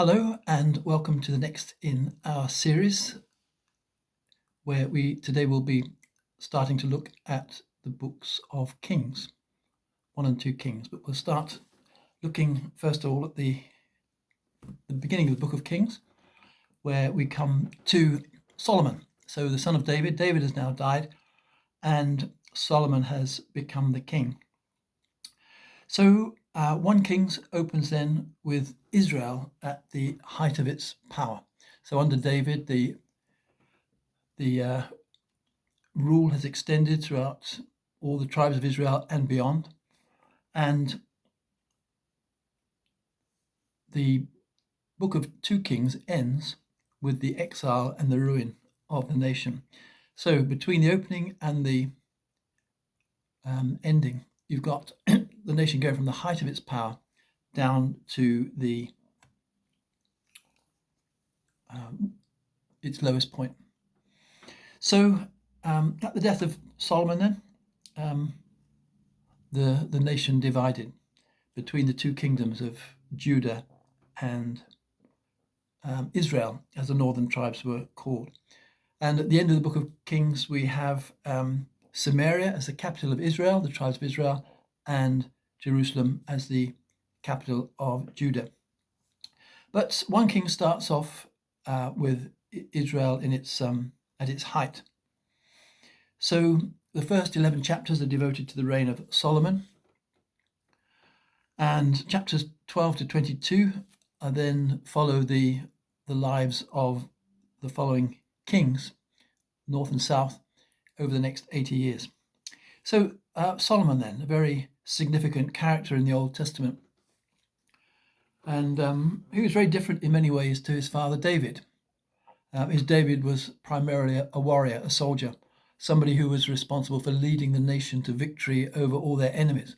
Hello and welcome to the next in our series where we today will be starting to look at the books of Kings, 1 and 2 Kings. But we'll start looking first of all at the beginning of the book of Kings, where we come to Solomon. So the son of David. David has now died and Solomon has become the king. So 1 Kings opens then with Israel at the height of its power. So under David, the rule has extended throughout all the tribes of Israel and beyond. And the book of 2 Kings ends with the exile and the ruin of the nation. So between the opening and the ending, you've got the nation going from the height of its power down to its lowest point. So at the death of Solomon then, the nation divided between the two kingdoms of Judah and Israel, as the northern tribes were called. And at the end of the book of Kings, we have Samaria as the capital of Israel, the tribes of Israel, and Jerusalem as the capital of Judah. But 1 King starts off with Israel in at its height. So the first 11 chapters are devoted to the reign of Solomon, and chapters 12 to 22 then follow the lives of the following kings, north and south, over the next 80 years. So Solomon then, a very significant character in the Old Testament. And he was very different in many ways to his father David. His David was primarily a warrior, a soldier, somebody who was responsible for leading the nation to victory over all their enemies.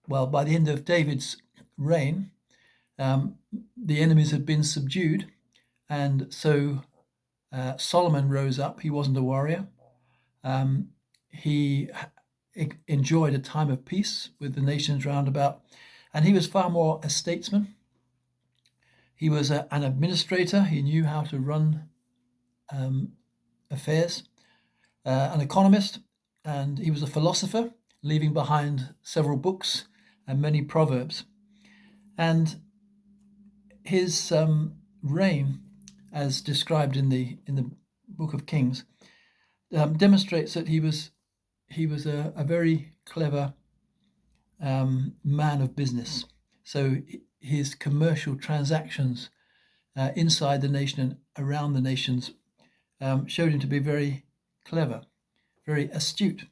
Well, by the end of David's reign, the enemies had been subdued, and so Solomon rose up. He wasn't a warrior. He enjoyed a time of peace with the nations round about, and he was far more a statesman. He was an administrator. He knew how to run affairs, an economist, and he was a philosopher, leaving behind several books and many proverbs. And his reign, as described in the book of Kings, demonstrates that he was a very clever man of business. So his commercial transactions inside the nation and around the nations showed him to be very clever, very astute,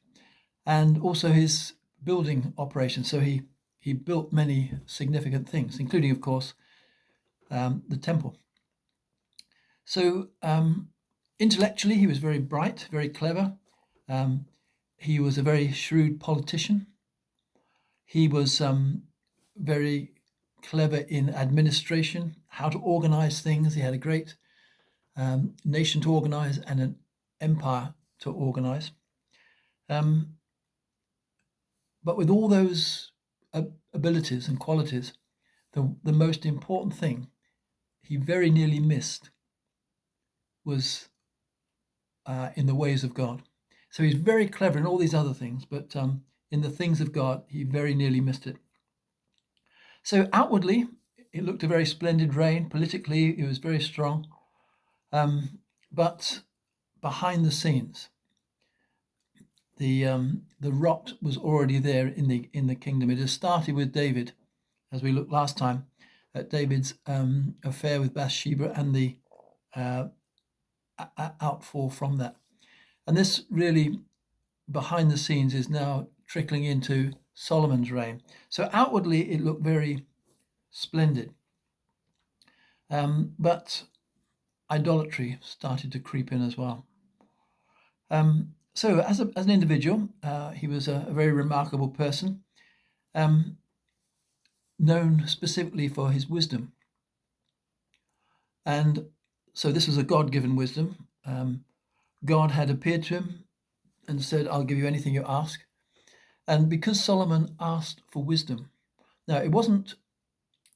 and also his building operations. So he built many significant things, including, of course, the temple. So intellectually, he was very bright, very clever. He was a very shrewd politician. He was very clever in administration, how to organize things. He had a great nation to organize and an empire to organize. But with all those abilities and qualities, the most important thing he very nearly missed was in the ways of God. So he's very clever in all these other things, but in the things of God, he very nearly missed it. So outwardly, it looked a very splendid reign. Politically, it was very strong. But behind the scenes, the rot was already there in the kingdom. It has started with David, as we looked last time at David's affair with Bathsheba and the outfall from that. And this really, behind the scenes, is now trickling into Solomon's reign. So outwardly, it looked very splendid. But idolatry started to creep in as well. So as an individual, he was a very remarkable person, known specifically for his wisdom. And so this was a God-given wisdom. God had appeared to him and said, "I'll give you anything you ask." And because Solomon asked for wisdom, now it wasn't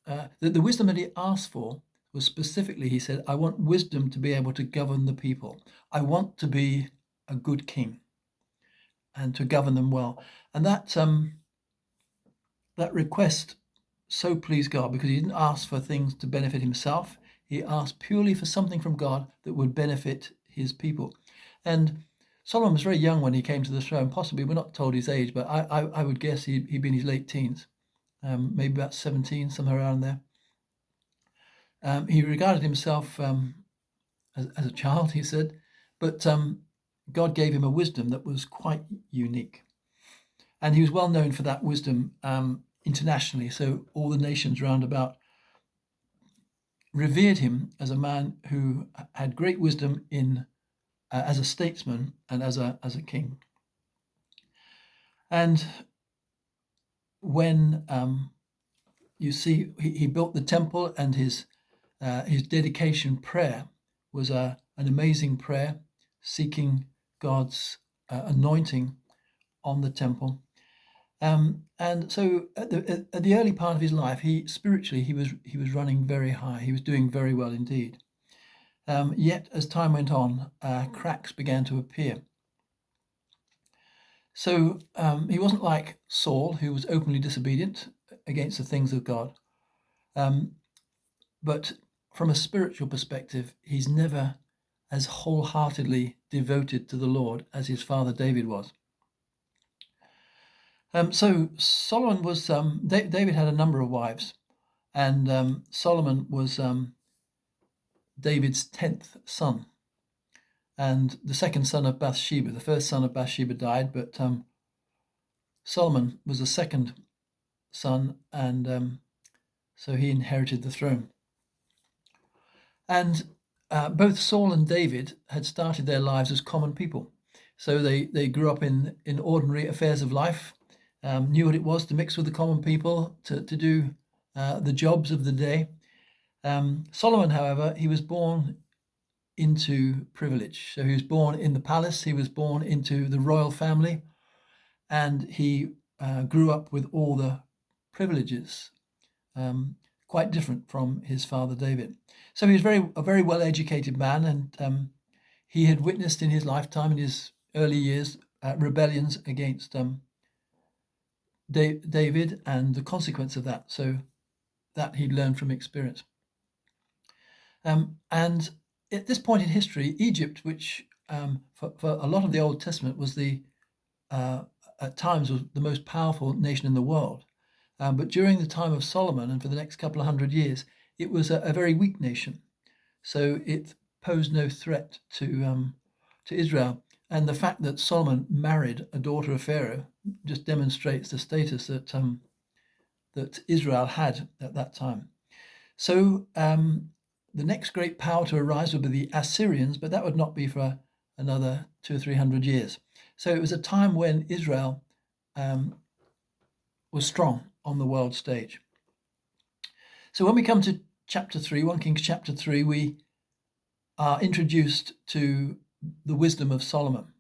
the wisdom that he asked for was specifically, he said, I want wisdom to be able to govern the people. I want to be a good king and to govern them well. And that request so pleased God, because he didn't ask for things to benefit himself. He asked purely for something from God that would benefit his people. And Solomon was very young when he came to the throne. Possibly, we're not told his age, but I would guess he'd be in his late teens, maybe about 17, somewhere around there. He regarded himself as a child, he said, but God gave him a wisdom that was quite unique. And he was well known for that wisdom internationally. So all the nations round about revered him as a man who had great wisdom in as a statesman and as a king. And when you see he built the temple, and his dedication prayer was an amazing prayer, seeking God's anointing on the temple. And so at the early part of his life, he was running very high. He was doing very well indeed. Yet as time went on, cracks began to appear. So he wasn't like Saul, who was openly disobedient against the things of God. But from a spiritual perspective, he's never as wholeheartedly devoted to the Lord as his father David was. So Solomon was, David had a number of wives, and Solomon was David's 10th son, and the second son of Bathsheba. The first son of Bathsheba died, but Solomon was the second son, and so he inherited the throne. And both Saul and David had started their lives as common people. So they grew up in ordinary affairs of life, knew what it was to mix with the common people, to do the jobs of the day. Solomon, however, he was born into privilege. So he was born in the palace, he was born into the royal family, and he grew up with all the privileges, quite different from his father David. So he was a very well-educated man, and he had witnessed in his lifetime, in his early years, rebellions against David and the consequence of that. So that he'd learned from experience. And at this point in history, Egypt, which for a lot of the Old Testament was at times was the most powerful nation in the world, but during the time of Solomon and for the next couple of hundred years, it was a very weak nation. So it posed no threat to Israel. And the fact that Solomon married a daughter of Pharaoh just demonstrates the status that Israel had at that time. So the next great power to arise would be the Assyrians, but that would not be for another 200 or 300 years. So it was a time when Israel was strong on the world stage. So when we come to chapter 3, 1 Kings chapter 3, we are introduced to the wisdom of Solomon.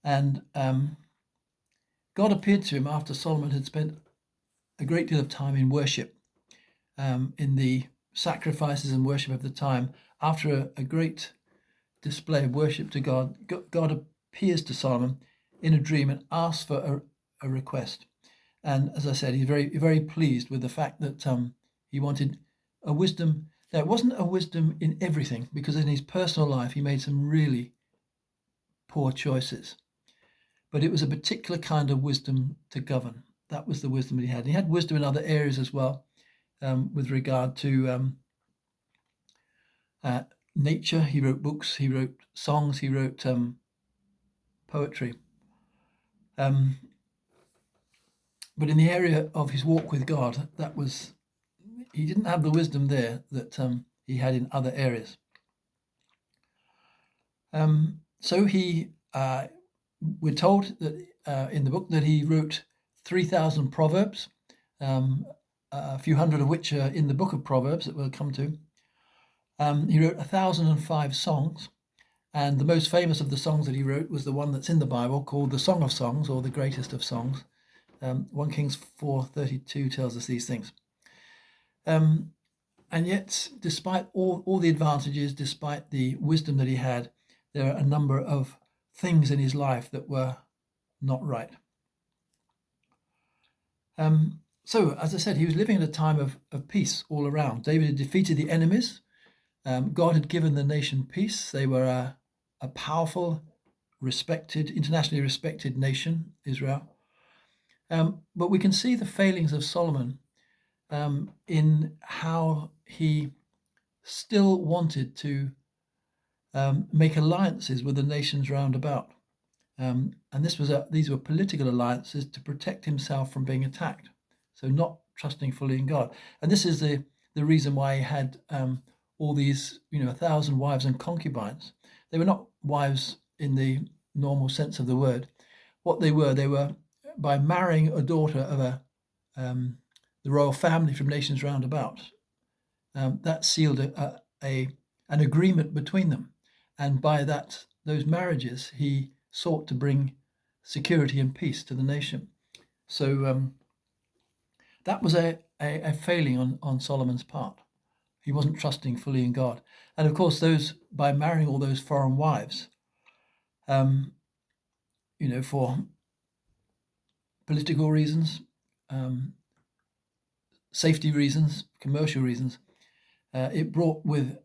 And God appeared to him after Solomon had spent a great deal of time in worship, in the sacrifices and worship of the time. After a great display of worship to God, God appears to Solomon in a dream and asks for a request. And as I said, he's very, very pleased with the fact that he wanted a wisdom. Now, it wasn't a wisdom in everything, because in his personal life, he made some really poor choices. But it was a particular kind of wisdom to govern. That was the wisdom that he had. He had wisdom in other areas as well, with regard to nature. He wrote books, he wrote songs, he wrote poetry. But in the area of his walk with God, he didn't have the wisdom there that he had in other areas. So we're told that in the book that he wrote 3,000 proverbs, a few hundred of which are in the book of Proverbs that we'll come to. He wrote 1,005 songs, and the most famous of the songs that he wrote was the one that's in the Bible called the Song of Songs, or the greatest of songs. 1 Kings 4:32 tells us these things. And yet, despite all the advantages, despite the wisdom that he had, there are a number of things in his life that were not right. So, as I said, he was living in a time of peace all around. David had defeated the enemies. God had given the nation peace. They were a powerful, respected, internationally respected nation, Israel. But we can see the failings of Solomon in how he still wanted to make alliances with the nations round about. And these were political alliances to protect himself from being attacked. So not trusting fully in God. And this is the reason why he had all these, 1,000 wives and concubines. They were not wives in the normal sense of the word. What they were by marrying a daughter of the royal family from nations round about. That sealed an agreement between them, and by those marriages, he sought to bring security and peace to the nation. So that was a failing on Solomon's part. He wasn't trusting fully in God, and of course, by marrying all those foreign wives, for political reasons, safety reasons, commercial reasons, it brought with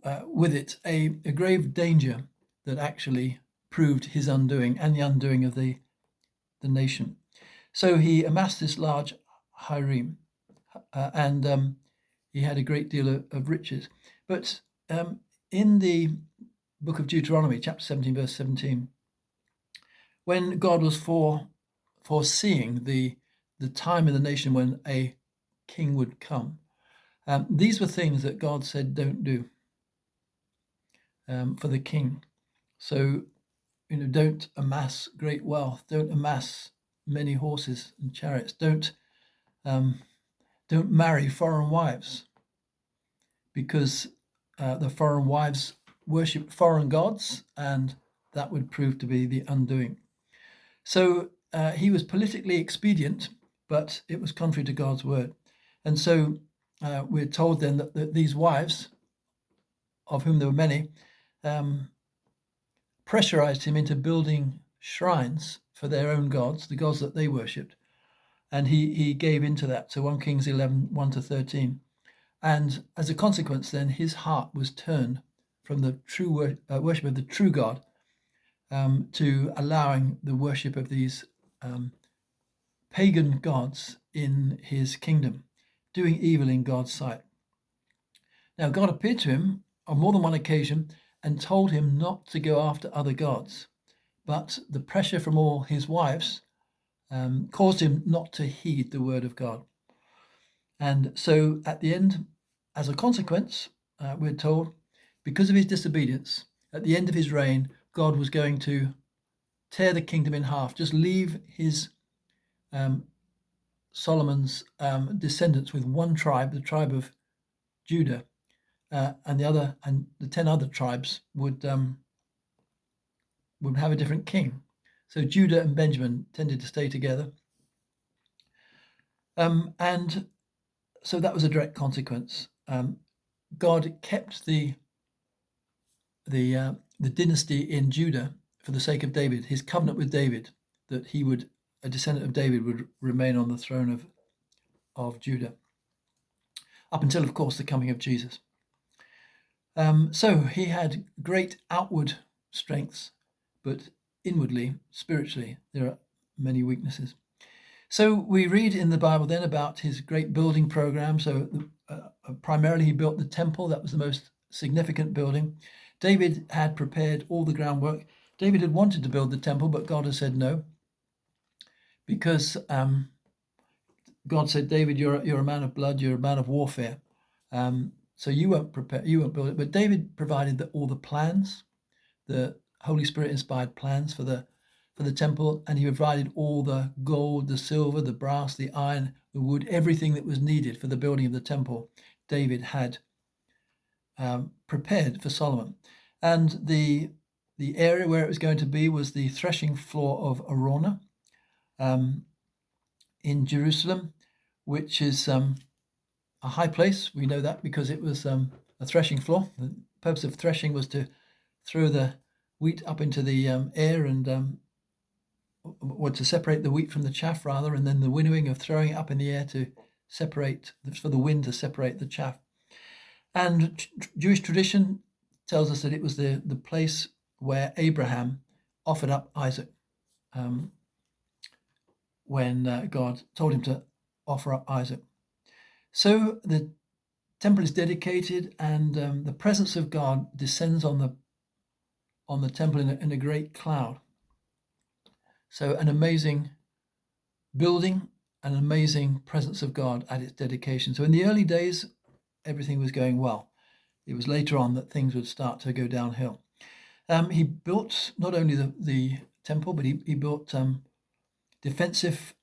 it a grave danger that actually proved his undoing and the undoing of the nation. So he amassed this large harem, and he had a great deal of riches. But in the book of Deuteronomy, chapter 17, verse 17, when God was foreseeing the time in the nation when a king would come, these were things that God said don't do for the king. So, don't amass great wealth, don't amass many horses and chariots, don't marry foreign wives, because the foreign wives worship foreign gods, and that would prove to be the undoing. So he was politically expedient, but it was contrary to God's word. And so we're told then that these wives, of whom there were many, pressurized him into building shrines for their own gods, the gods that they worshipped. And he gave into that. So 1 Kings 11, 1-13. And as a consequence, then, his heart was turned from the true worship of the true God to allowing the worship of these pagan gods in his kingdom, doing evil in God's sight. Now, God appeared to him on more than one occasion and told him not to go after other gods. But the pressure from all his wives caused him not to heed the word of God. And so at the end, as a consequence, we're told, because of his disobedience, at the end of his reign, God was going to tear the kingdom in half, just leave his Solomon's descendants with one tribe, the tribe of Judah, and the 10 other tribes would have a different king. So Judah and Benjamin tended to stay together. And so that was a direct consequence. God kept the dynasty in Judah for the sake of David, his covenant with David, that a descendant of David would remain on the throne of Judah, up until, of course, the coming of Jesus. So he had great outward strengths, but inwardly, spiritually, there are many weaknesses. So we read in the Bible then about his great building program. So primarily he built the temple. That was the most significant building. David had prepared all the groundwork. David had wanted to build the temple, but God had said no, because God said, David, you're a man of blood, you're a man of warfare. So you won't build it. But David provided all the plans, the Holy Spirit inspired plans for the temple, and he provided all the gold, the silver, the brass, the iron, the wood, everything that was needed for the building of the temple. David had prepared for Solomon. And the area where it was going to be was the threshing floor of Araunah in Jerusalem, which is a high place. We know that because it was a threshing floor. The purpose of threshing was to throw the wheat up into the air and or to separate the wheat from the chaff rather, and then the winnowing of throwing it up in the air to separate, for the wind to separate the chaff. And Jewish tradition tells us that it was the place where Abraham offered up Isaac when God told him to offer up Isaac. So the temple is dedicated, and the presence of God descends on the temple in a great cloud. So an amazing building, an amazing presence of God at its dedication. So in the early days, everything was going well. It was later on that things would start to go downhill. He built not only the temple, but he built defensive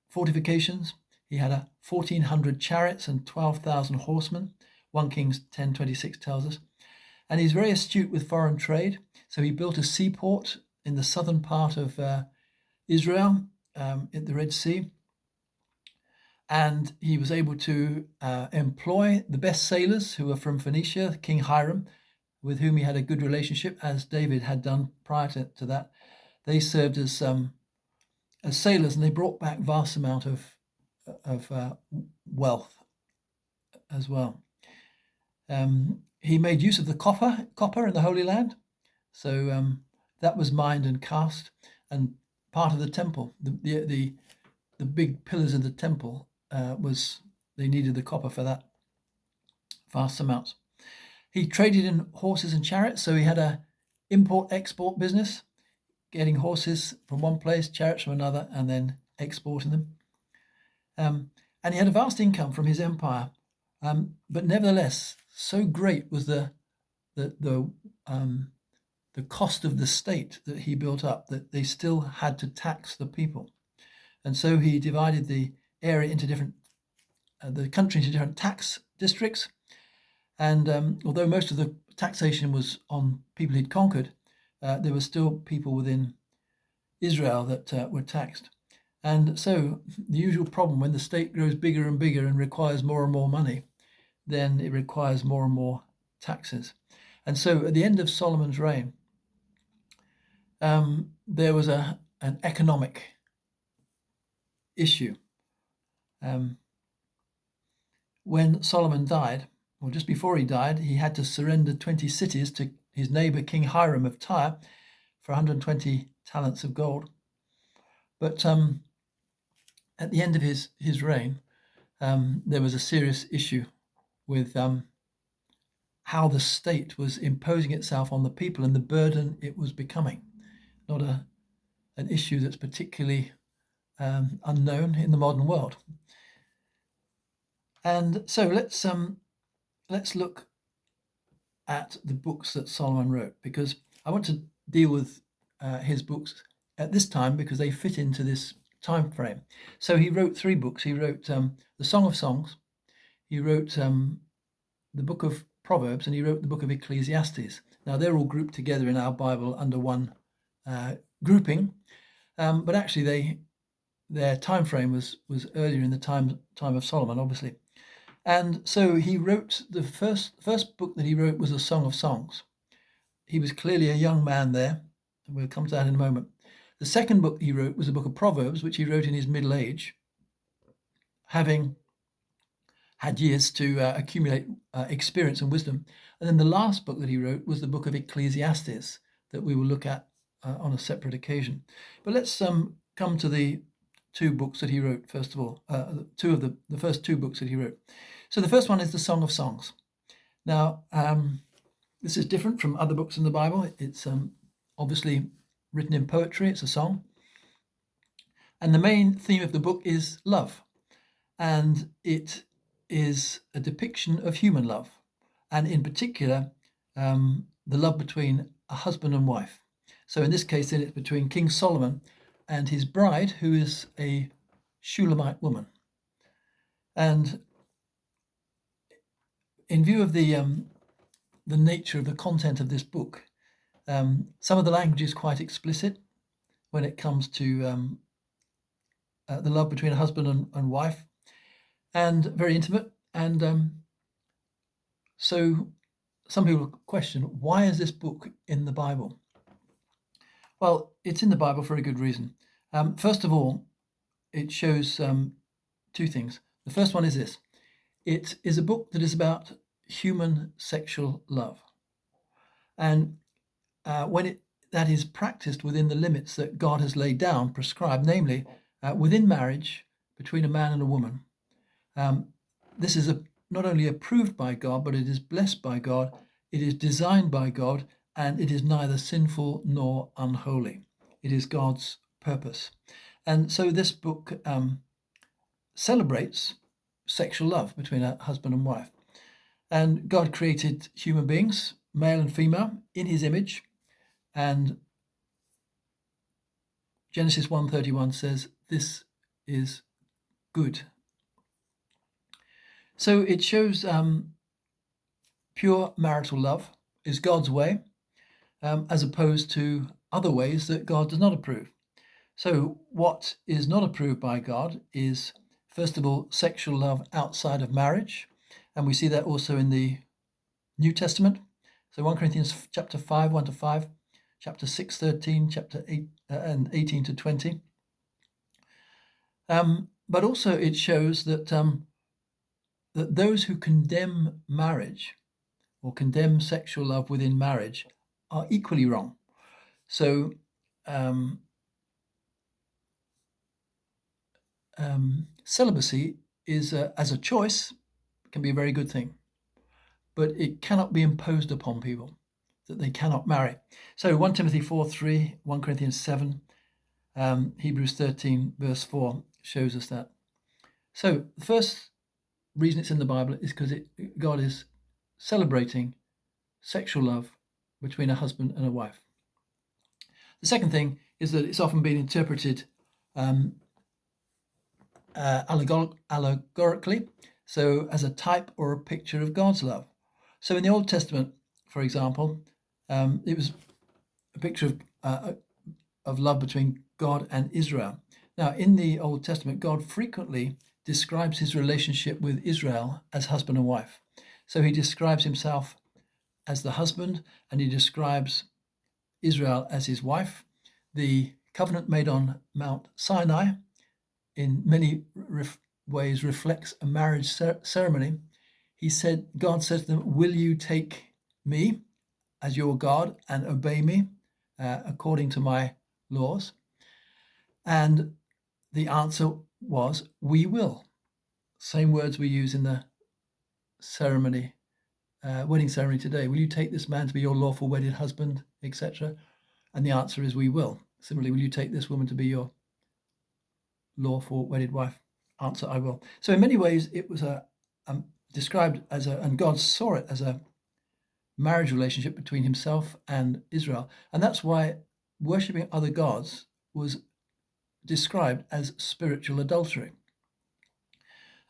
fortifications. He had 1,400 chariots and 12,000 horsemen. 1 Kings 10:26 tells us. And he's very astute with foreign trade. So he built a seaport in the southern part of Israel, at the Red Sea. And he was able to employ the best sailors who were from Phoenicia, King Hiram, with whom he had a good relationship, as David had done prior to that. They served as sailors, and they brought back vast amount of wealth as well. He made use of the copper in the Holy Land, so that was mined and cast, and part of the temple, the big pillars of the temple they needed the copper for that, vast amounts. He traded in horses and chariots, so he had a import-export business, getting horses from one place, chariots from another, and then exporting them. And he had a vast income from his empire, but nevertheless, so great was the cost of the state that he built up that they still had to tax the people, and so he divided the area into the country into different tax districts. And although most of the taxation was on people he'd conquered, there were still people within Israel that were taxed. And so the usual problem, when the state grows bigger and bigger and requires more and more money, then it requires more and more taxes. And so at the end of Solomon's reign, there was an economic issue. When Solomon died, or just before he died, he had to surrender 20 cities to his neighbor King Hiram of Tyre for 120 talents of gold. But at the end of his reign, there was a serious issue with how the state was imposing itself on the people and the burden it was becoming. Not an issue that's particularly unknown in the modern world. And so let's look at the books that Solomon wrote, because I want to deal with his books at this time because they fit into this time frame. So he wrote 3 books. He wrote the Song of Songs, he wrote the book of Proverbs, and he wrote the book of Ecclesiastes. Now they're all grouped together in our Bible under one grouping, but actually their time frame was earlier in the time of Solomon, obviously. And so he wrote the first book that he wrote was a Song of Songs. He was clearly a young man there, and we'll come to that in a moment. The second book he wrote was a book of Proverbs, which he wrote in his middle age, having had years to accumulate experience and wisdom. And then the last book that he wrote was the book of Ecclesiastes that we will look at on a separate occasion. But let's come to the 2 books that he wrote, first of all, the first 2 books that he wrote. So the first one is the Song of Songs. Now, this is different from other books in the Bible. It's obviously written in poetry. It's a song. And the main theme of the book is love. And it is a depiction of human love. And in particular, the love between a husband and wife. So in this case, then, it's between King Solomon and his bride, who is a Shulamite woman. And in view of the nature of the content of this book, some of the language is quite explicit when it comes to the love between a husband and wife, and very intimate. And so some people question, why is this book in the Bible? Well, it's in the Bible for a good reason. First of all, it shows two things. The first one is this. It is a book that is about human sexual love. And when that is practiced within the limits that God has laid down, prescribed, namely within marriage between a man and a woman, this is not only approved by God, but it is blessed by God, it is designed by God, and it is neither sinful nor unholy. It is God's purpose. And so this book celebrates sexual love between a husband and wife. And God created human beings, male and female, in his image. And Genesis 1:31 says, this is good. So it shows pure marital love is God's way, as opposed to other ways that God does not approve. So what is not approved by God is, first of all, sexual love outside of marriage. And we see that also in the New Testament. So 1 Corinthians chapter 5, 1 to 5, chapter 6, 13, chapter 8 and 18 to 20. But also it shows that that those who condemn marriage or condemn sexual love within marriage are equally wrong. So celibacy is, as a choice, can be a very good thing, but it cannot be imposed upon people, that they cannot marry. So 1 Timothy 4:3, 1 Corinthians 7, Hebrews 13, verse 4 shows us that. So the first reason it's in the Bible is because God is celebrating sexual love between a husband and a wife. The second thing is that it's often been interpreted allegorically, so as a type or a picture of God's love. So in the Old Testament, for example, it was a picture of love between God and Israel. Now, in the Old Testament, God frequently describes his relationship with Israel as husband and wife. So he describes himself as the husband, and he describes Israel as his wife. The covenant made on Mount Sinai in many ways reflects a marriage ceremony. God said to them, will you take me as your God and obey me according to my laws? And the answer was, we will. Same words we use in the ceremony, wedding ceremony today. Will you take this man to be your lawful wedded husband, etc.? And the answer is, we will. Similarly, will you take this woman to be your lawful wedded wife? Answer, I will. So in many ways, it was described as and God saw it as a marriage relationship between himself and Israel. And that's why worshipping other gods was described as spiritual adultery.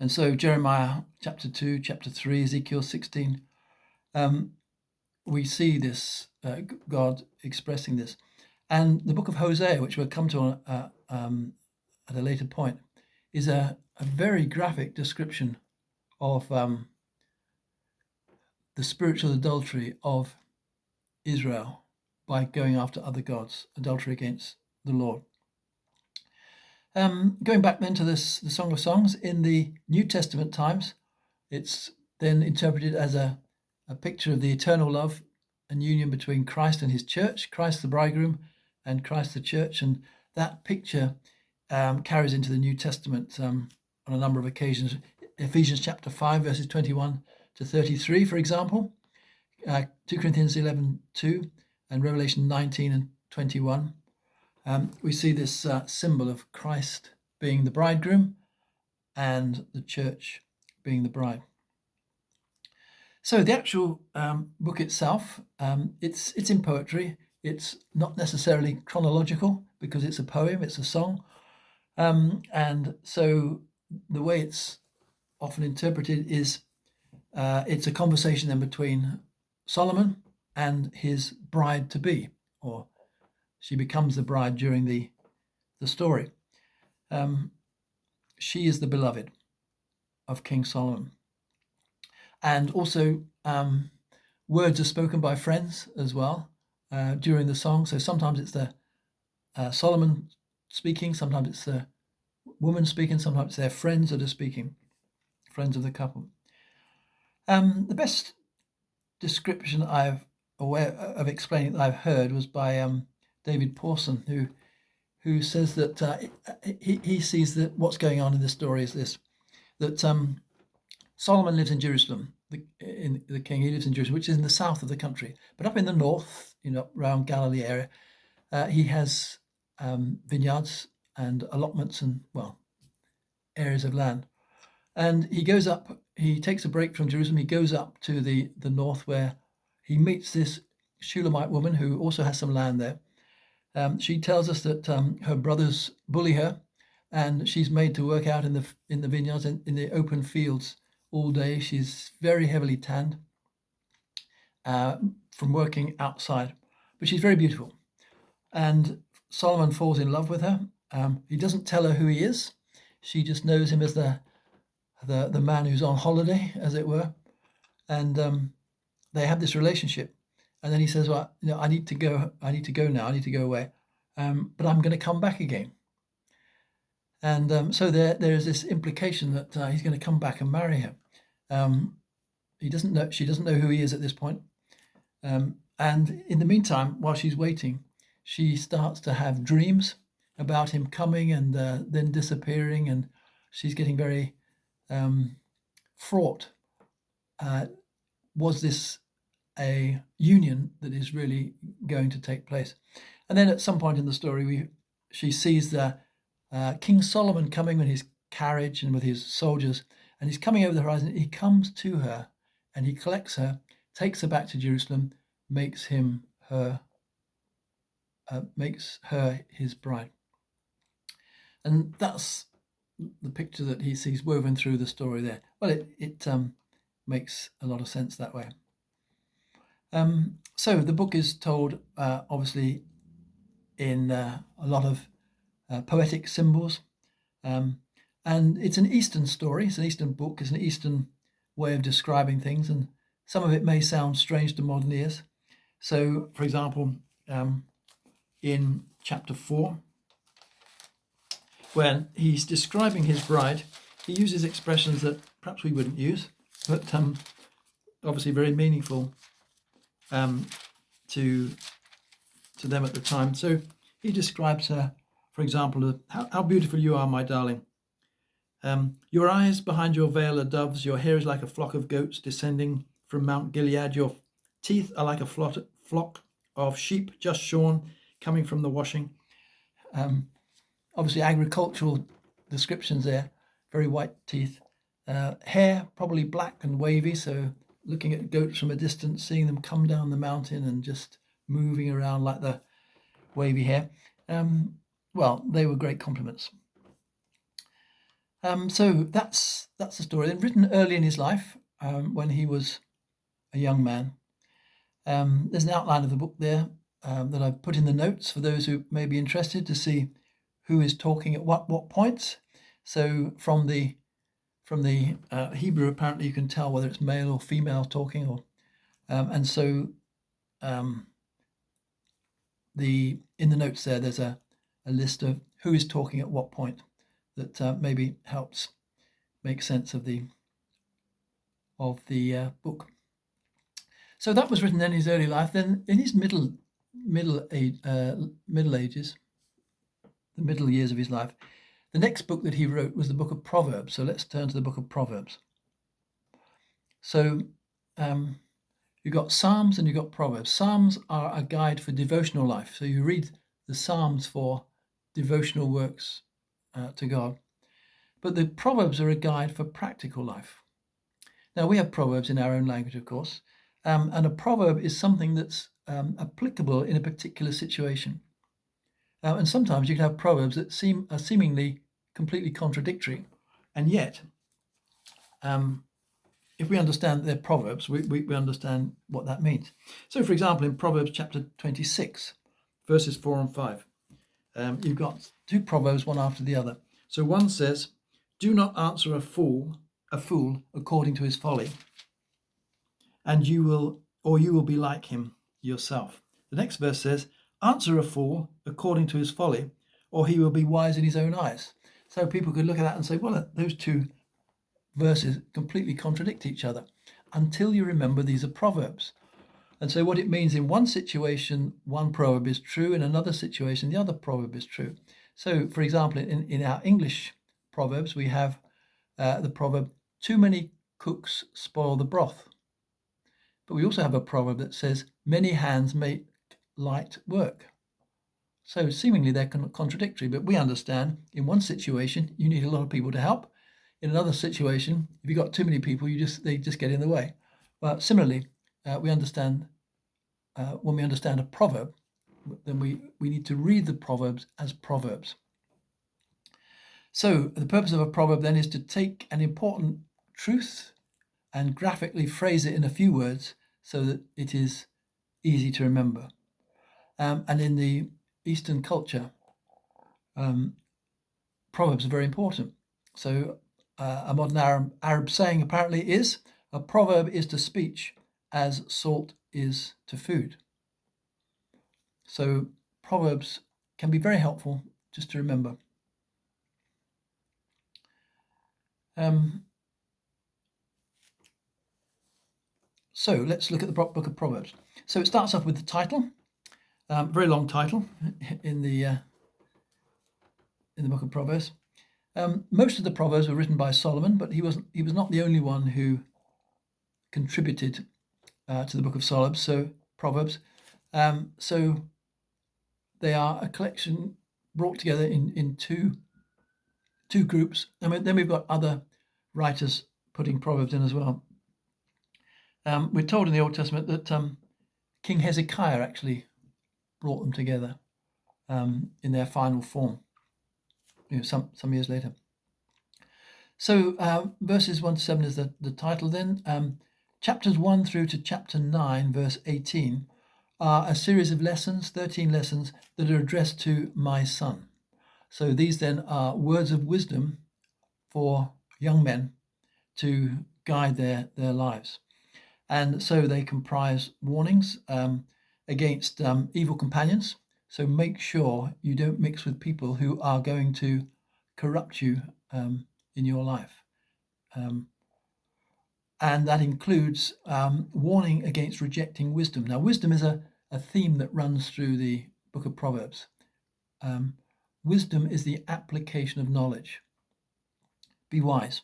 And so Jeremiah chapter 2, chapter 3, Ezekiel 16, we see this, God expressing this. And the book of Hosea, which we'll come to at a later point, is a very graphic description of the spiritual adultery of Israel by going after other gods, adultery against the Lord. Going back then to the Song of Songs, in the New Testament times, it's then interpreted as a picture of the eternal love and union between Christ and his church, Christ the bridegroom and Christ the church. And that picture carries into the New Testament on a number of occasions. Ephesians chapter 5, verses 21 to 33, for example, 2 Corinthians 11:2, and Revelation 19 and 21. We see this symbol of Christ being the bridegroom and the church being the bride. So the actual book itself, it's in poetry. It's not necessarily chronological because it's a poem, it's a song. And so the way it's often interpreted is it's a conversation then between Solomon and his bride-to-be, or she becomes the bride during the story. She is the beloved of King Solomon. and also words are spoken by friends as well during the song. So sometimes it's the Solomon speaking, sometimes it's the woman speaking, sometimes it's their friends that are speaking, friends of the couple. The best description I've aware of explaining that I've heard was by David Pawson, who says that he sees that what's going on in this story is this, that Solomon lives in Jerusalem, the king, he lives in Jerusalem, which is in the south of the country. But up in the north, around Galilee area, he has vineyards and allotments and, areas of land. And he goes up, he takes a break from Jerusalem, he goes up to the north where he meets this Shulamite woman who also has some land there. She tells us that her brothers bully her, and she's made to work out in the vineyards and in the open fields all day. She's very heavily tanned from working outside, but she's very beautiful. And Solomon falls in love with her. He doesn't tell her who he is. She just knows him as the man who's on holiday, as it were. And they have this relationship. And then he says, well, I need to go now. I need to go away. But I'm going to come back again. And so there is this implication that he's going to come back and marry her. She doesn't know who he is at this point. And in the meantime, while she's waiting, she starts to have dreams about him coming and then disappearing, and she's getting very fraught. Was this a union that is really going to take place? And then at some point in the story, she sees the King Solomon coming with his carriage and with his soldiers, and he's coming over the horizon. He comes to her and he collects her, takes her back to Jerusalem, makes her his bride. And that's the picture that he sees woven through the story there. Well, it makes a lot of sense that way. So the book is told, obviously, in a lot of poetic symbols. And it's an Eastern story. It's an Eastern book. It's an Eastern way of describing things. And some of it may sound strange to modern ears. So, for example, in chapter 4, when he's describing his bride, he uses expressions that perhaps we wouldn't use, but obviously very meaningful to them at the time. So he describes her, for example, how beautiful you are, my darling. Your eyes behind your veil are doves. Your hair is like a flock of goats descending from Mount Gilead. Your teeth are like a flock of sheep just shorn, coming from the washing. Obviously, agricultural descriptions there. Very white teeth. Hair probably black and wavy. So looking at goats from a distance, seeing them come down the mountain and just moving around like the wavy hair. They were great compliments. So that's the story. Then written early in his life, when he was a young man. There's an outline of the book there that I've put in the notes for those who may be interested to see who is talking at what points. So from the Hebrew, apparently you can tell whether it's male or female talking, or and so in the notes there's a list of who is talking at what point that maybe helps make sense of the book. So that was written in his early life. Then in his middle ages, the middle years of his life, the next book that he wrote was the book of Proverbs. So let's turn to the book of Proverbs. So you've got Psalms and you've got Proverbs. Psalms are a guide for devotional life. So you read the Psalms for devotional works to God. But the Proverbs are a guide for practical life. Now, we have Proverbs in our own language, of course, and a proverb is something that's applicable in a particular situation. And sometimes you can have proverbs that are seemingly completely contradictory, and yet, if we understand they're proverbs, we understand what that means. So, for example, in Proverbs chapter 26, verses 4 and 5, you've got two proverbs, one after the other. So one says, "Do not answer a fool according to his folly." and you will be like him yourself. The next verse says, answer a fool according to his folly, or he will be wise in his own eyes. So people could look at that and say, well, those two verses completely contradict each other, until you remember these are proverbs. And so what it means, in one situation, one proverb is true. In another situation, the other proverb is true. So, for example, in our English proverbs, we have the proverb, too many cooks spoil the broth. But we also have a proverb that says, many hands make light work. So seemingly they're contradictory, but we understand in one situation, you need a lot of people to help. In another situation, if you've got too many people, they just get in the way. But similarly, we understand when we understand a proverb, then we need to read the proverbs as proverbs. So the purpose of a proverb then is to take an important truth and graphically phrase it in a few words so that it is easy to remember. And in the Eastern culture, proverbs are very important. So a modern Arab saying apparently is, a proverb is to speech as salt is to food. So proverbs can be very helpful just to remember. So let's look at the book of Proverbs. So it starts off with the title, very long title in the book of Proverbs. Most of the Proverbs were written by Solomon, but he was not the only one who contributed to the book of Proverbs. So they are a collection brought together in two groups. And then we've got other writers putting Proverbs in as well. We're told in the Old Testament that King Hezekiah actually brought them together in their final form, some years later. So verses 1 to 7 is the title then. Chapters 1 through to chapter 9, verse 18, are a series of lessons, 13 lessons, that are addressed to my son. So these then are words of wisdom for young men to guide their lives. And so they comprise warnings against evil companions. So make sure you don't mix with people who are going to corrupt you in your life. And that includes warning against rejecting wisdom. Now, wisdom is a theme that runs through the book of Proverbs. Wisdom is the application of knowledge. Be wise.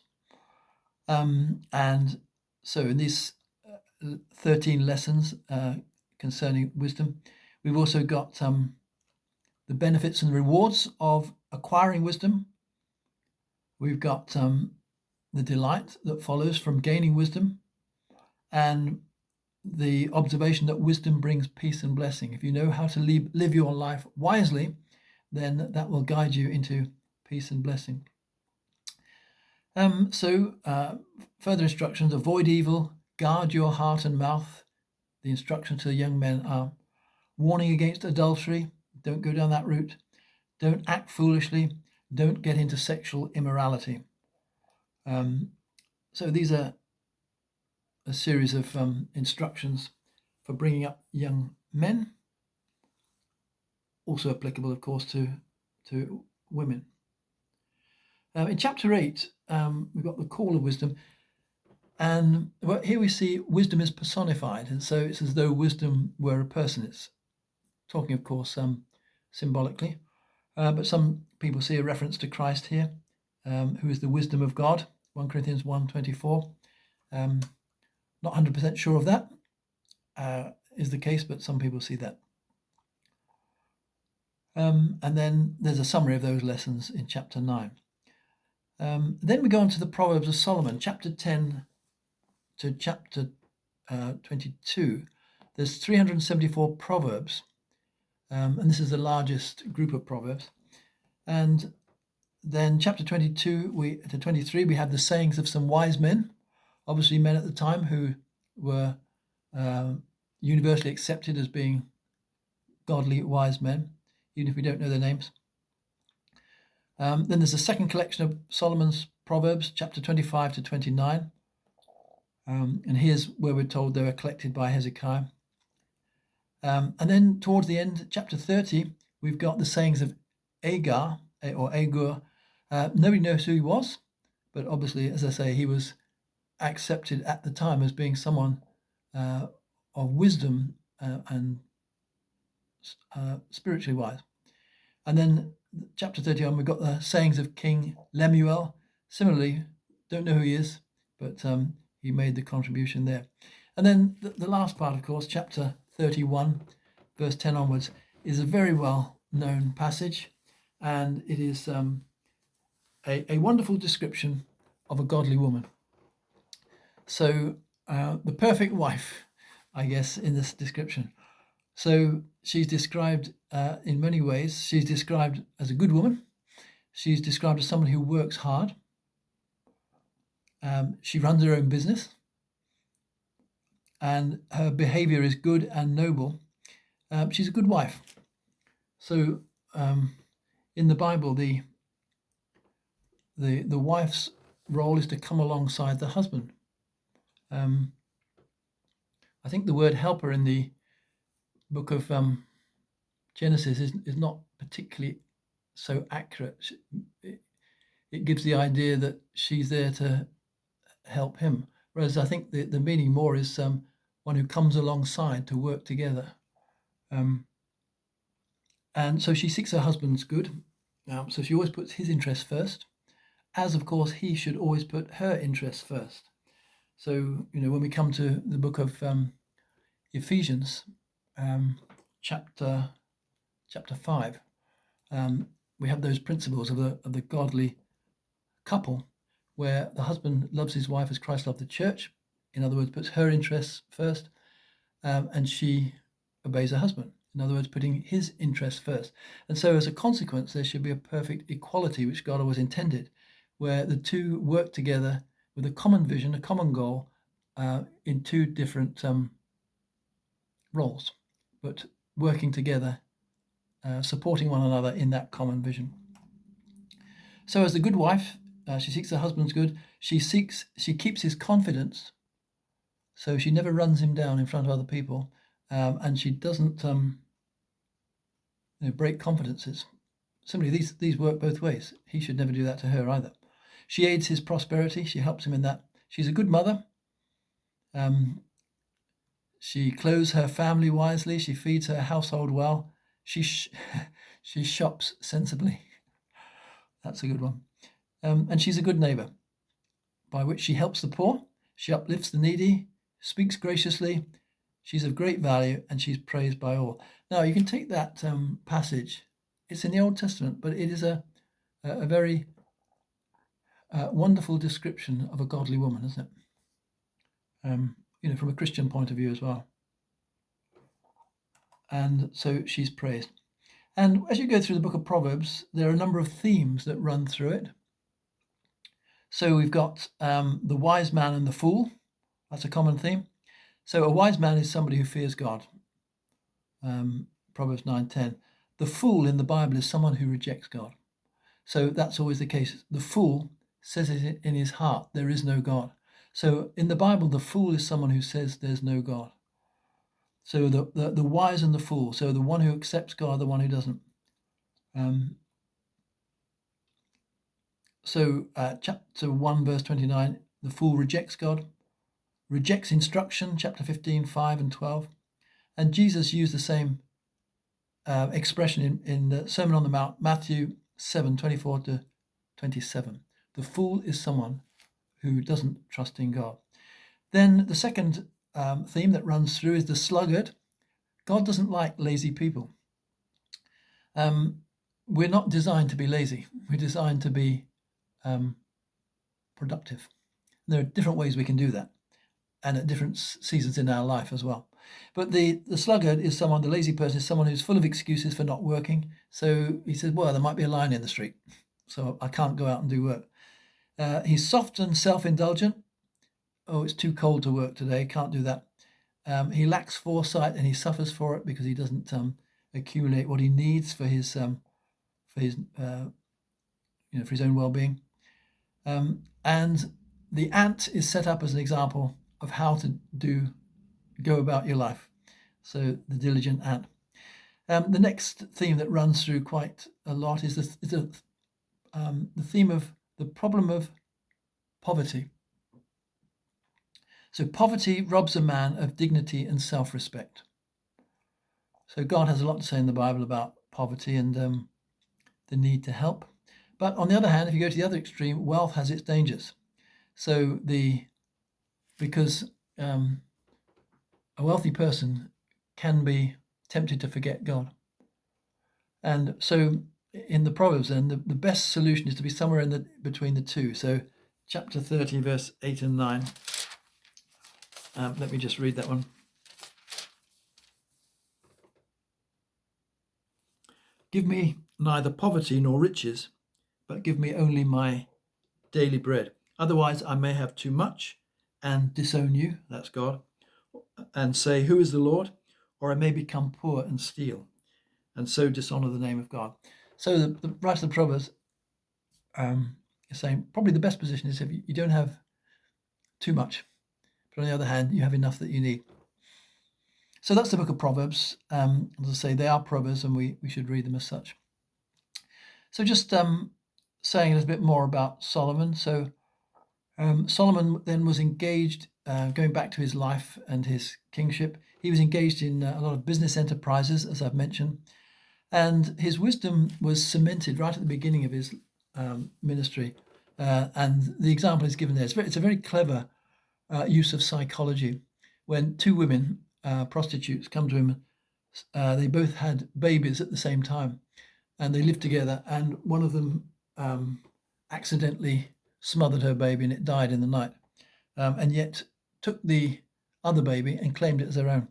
And so in these 13 lessons concerning wisdom, we've also got the benefits and rewards of acquiring wisdom. We've got the delight that follows from gaining wisdom, and the observation that wisdom brings peace and blessing. If you know how to live your life wisely, then that will guide you into peace and blessing. So further instructions: avoid evil, guard your heart and mouth. The instructions to the young men are warning against adultery. Don't go down that route. Don't act foolishly. Don't get into sexual immorality. So these are a series of instructions for bringing up young men, also applicable, of course, to women. In chapter 8, we've got the call of wisdom, and here we see wisdom is personified, and so it's as though wisdom were a person. It's talking, of course, symbolically, but some people see a reference to Christ here, who is the wisdom of God, 1 Corinthians 1:24. Not 100% sure of that is the case, but some people see that. And then there's a summary of those lessons in chapter 9. Then we go on to the Proverbs of Solomon, chapter 10 to chapter 22. There's 374 Proverbs, and this is the largest group of Proverbs. And then chapter 22 to 23, we have the sayings of some wise men, obviously men at the time who were universally accepted as being godly, wise men, even if we don't know their names. Then there's a second collection of Solomon's Proverbs, chapter 25 to 29. And here's where we're told they were collected by Hezekiah. And then towards the end, chapter 30, we've got the sayings of Agur, or Agur. Nobody knows who he was, but obviously, as I say, he was accepted at the time as being someone of wisdom and spiritually wise. And then chapter 31, we've got the sayings of King Lemuel. Similarly, don't know who he is, but he made the contribution there. And then the last part, of course, chapter 31, verse 10 onwards, is a very well-known passage, and it is a wonderful description of a godly woman. So the perfect wife, I guess, in this description. So she's described in many ways. She's described as a good woman. She's described as someone who works hard. She runs her own business. And her behavior is good and noble. She's a good wife. So in the Bible, the wife's role is to come alongside the husband. I think the word helper in the book of Genesis is not particularly so accurate. It gives the idea that she's there to help him, whereas I think the meaning more is one who comes alongside to work together. And so she seeks her husband's good. So she always puts his interests first, as of course he should always put her interests first. So, when we come to the book of Ephesians, chapter 5, we have those principles of the godly couple, where the husband loves his wife as Christ loved the church. In other words, puts her interests first, and she obeys her husband. In other words, putting his interests first. And so as a consequence, there should be a perfect equality, which God always intended, where the two work together with a common vision, a common goal, in two different roles, but working together, supporting one another in that common vision. So as the good wife, she seeks her husband's good. She keeps his confidence, so she never runs him down in front of other people, and she doesn't break confidences. Similarly, these work both ways. He should never do that to her either. She aids his prosperity. She helps him in that. She's a good mother. She clothes her family wisely. She feeds her household well. She shops sensibly. That's a good one. And she's a good neighbor, by which she helps the poor. She uplifts the needy, speaks graciously. She's of great value, and she's praised by all. Now, you can take that passage. It's in the Old Testament, but it is a very wonderful description of a godly woman, isn't it? From a Christian point of view as well. And so she's praised. And as you go through the book of Proverbs, there are a number of themes that run through it. So we've got the wise man and the fool. That's a common theme. So a wise man is somebody who fears God. Proverbs 9:10. The fool in the Bible is someone who rejects God. So that's always the case. The fool says it in his heart, there is no God. So in the Bible, the fool is someone who says there's no God. So the wise and the fool. So the one who accepts God, the one who doesn't. So chapter 1, verse 29, the fool rejects God, rejects instruction, chapter 15, 5 and 12. And Jesus used the same expression in the Sermon on the Mount, Matthew 7, 24 to 27. The fool is someone who doesn't trust in God. Then the second theme that runs through is the sluggard. God doesn't like lazy people. We're not designed to be lazy. We're designed to be productive. There are different ways we can do that, and at different seasons in our life as well. But the sluggard is someone, the lazy person is someone who's full of excuses for not working. So he says, well, there might be a lion in the street, so I can't go out and do work. He's soft and self-indulgent. Oh, it's too cold to work today, can't do that. He lacks foresight, and he suffers for it because he doesn't accumulate what he needs for his for his own well-being. And the ant is set up as an example of how to go about your life. So the diligent ant. The next theme that runs through quite a lot is the theme of the problem of poverty. So poverty robs a man of dignity and self-respect. So God has a lot to say in the Bible about poverty and the need to help. But on the other hand, if you go to the other extreme, wealth has its dangers. So because a wealthy person can be tempted to forget God. And so in the Proverbs then, the best solution is to be somewhere between the two. So chapter 30, verse 8 and 9. Let me just read that one. Give me neither poverty nor riches, but give me only my daily bread. Otherwise I may have too much and disown you, that's God, and say, who is the Lord? Or I may become poor and steal, and so dishonor the name of God. So the writer of the Proverbs is saying probably the best position is if you don't have too much, but on the other hand, you have enough that you need. So that's the book of Proverbs. As I say, they are Proverbs, and we should read them as such. So just saying a little bit more about Solomon. So Solomon then was engaged, going back to his life and his kingship, he was engaged in a lot of business enterprises, as I've mentioned, and his wisdom was cemented right at the beginning of his ministry. And the example is given there. It's a very clever use of psychology. When two women, prostitutes, come to him, they both had babies at the same time, and they lived together, and one of them accidentally smothered her baby and it died in the night, and yet took the other baby and claimed it as their own.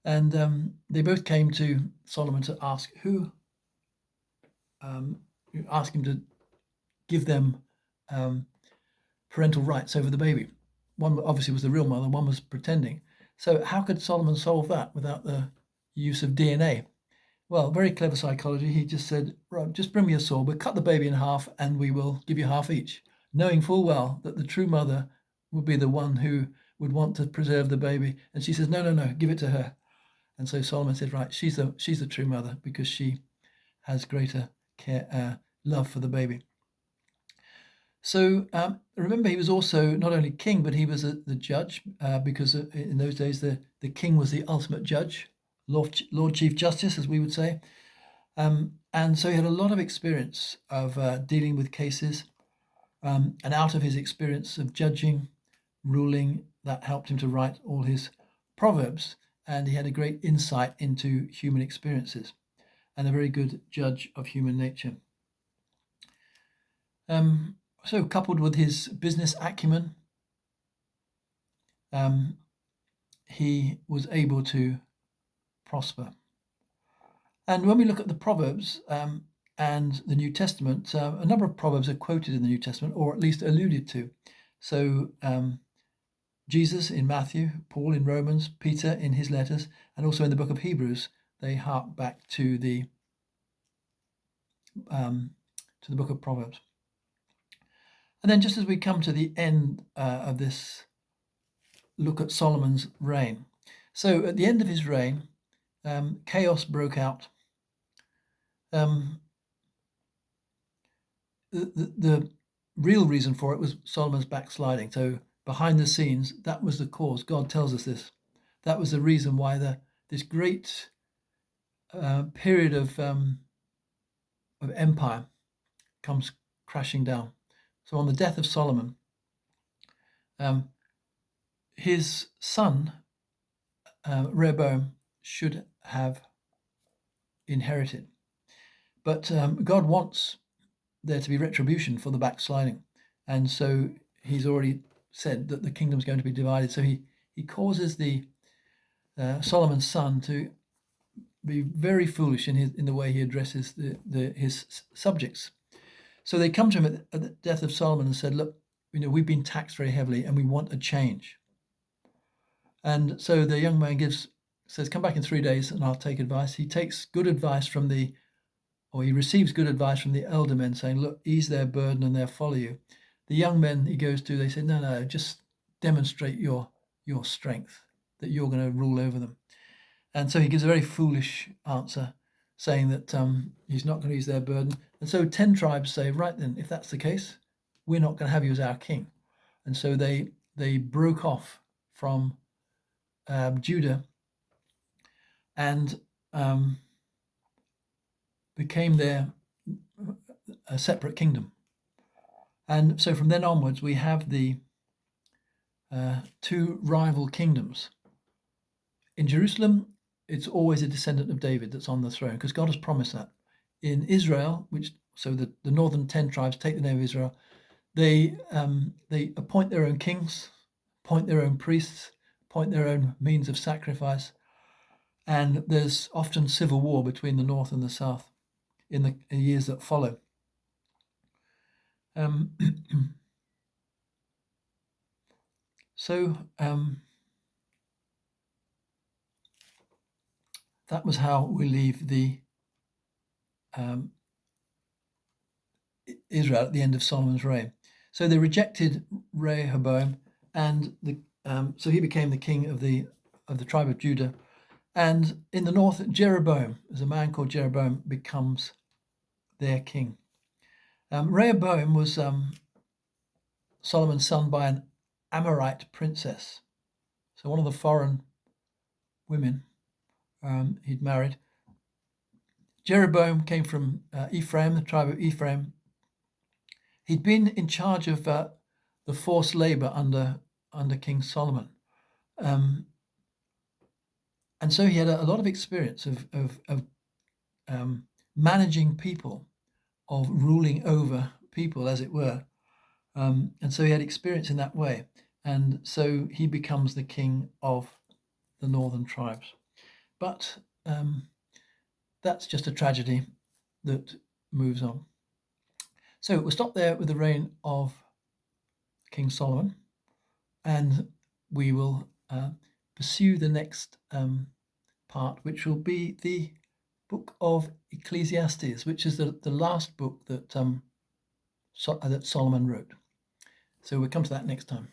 And they both came to Solomon to ask ask him to give them parental rights over the baby. One obviously was the real mother, one was pretending. So how could Solomon solve that without the use of DNA? Well, very clever psychology. He just said, right, just bring me a saw, we'll cut the baby in half and we will give you half each, knowing full well that the true mother would be the one who would want to preserve the baby. And she says, no, give it to her. And so Solomon said, right, she's the true mother because she has greater care, love for the baby. So remember, he was also not only king, but he was the judge, because in those days the king was the ultimate judge, Lord Chief Justice, as we would say. And so he had a lot of experience of dealing with cases, and out of his experience of judging, ruling, that helped him to write all his Proverbs. And he had a great insight into human experiences and a very good judge of human nature. So coupled with his business acumen, he was able to prosper. And when we look at the Proverbs and the New Testament, a number of Proverbs are quoted in the New Testament, or at least alluded to. So Jesus in Matthew, Paul in Romans, Peter in his letters, and also in the book of Hebrews, they hark back to the book of Proverbs. And then just as we come to the end of this look at Solomon's reign. So at the end of his reign, chaos broke out. The real reason for it was Solomon's backsliding. So behind the scenes, that was the cause. God tells us this. That was the reason why this great period of empire comes crashing down. So on the death of Solomon, his son Rehoboam should have inherited, but God wants there to be retribution for the backsliding, and so he's already said that the kingdom's going to be divided. So he causes the Solomon's son to be very foolish in the way he addresses his subjects. So they come to him at the death of Solomon and said, look, we've been taxed very heavily and we want a change. And so the young man says, come back in 3 days and I'll take advice. He takes good advice he receives good advice from the elder men saying, look, ease their burden and they'll follow you. The young men he goes to, they say, no, just demonstrate your your strength, that you're going to rule over them. And so he gives a very foolish answer, saying that he's not going to use their burden. And so 10 tribes say, right then, if that's the case, we're not going to have you as our king. And so they broke off from Judah and became a separate kingdom. And so from then onwards, we have the two rival kingdoms. In Jerusalem, it's always a descendant of David that's on the throne, because God has promised that. In Israel, so the northern 10 tribes take the name of Israel, they appoint their own kings, appoint their own priests, appoint their own means of sacrifice, and there's often civil war between the north and the south in the years that follow. So that was how we leave the Israel at the end of Solomon's reign. So they rejected Rehoboam, and so he became the king of the tribe of Judah. And in the north, Jeroboam, there's a man called Jeroboam, becomes their king. Rehoboam was Solomon's son by an Amorite princess. So one of the foreign women he'd married. Jeroboam came from Ephraim, the tribe of Ephraim. He'd been in charge of the forced labor under King Solomon. And so he had a lot of experience of managing people, of ruling over people, as it were. And so he had experience in that way. And so he becomes the king of the northern tribes. But that's just a tragedy that moves on. So we'll stop there with the reign of King Solomon, and we will pursue the next part, which will be the book of Ecclesiastes, which is the last book that Solomon wrote. So we'll come to that next time.